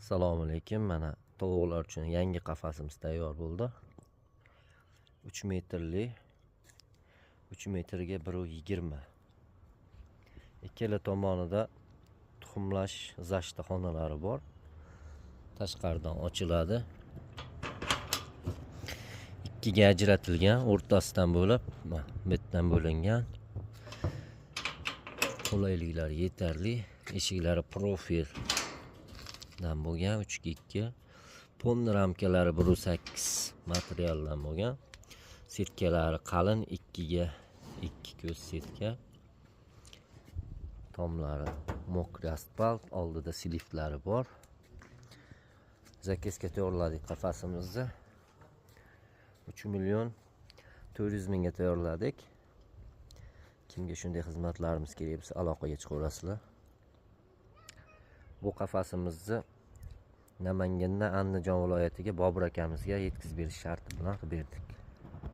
Assalomu alaykum. Mana tovuqlar uchun yangi qafasimiz tayyor bo'ldi. 3 metrli, 3 metrga 1.20. Ikkala tomonida tuxumlash zashta xonalari bor. Tashqaridan ochiladi. Ikkiga ajratilgan, o'rtasidan bo'lib, bitdan bo'lingan. Qulayliklar yetarli. Eshiklari profil dan bo'lgan 3x2. Pon ramkalari 1.8 materialdan bo'lgan. Setkalari qalin 2ga 2 ko'z setka. Tomlari mokri asfalt, oldida siliftlari bor. Zakazga tayyorladik qafasimizni. 3.400.000 ga tayyorladik. Kimga shunday xizmatlarimiz kerak bo'lsa, aloqaga chiqaverasizlar. Bu qafasimizni Namangandan Andijon viloyatiga Bobur akamizga yetkazib berish sharti bilan berdik.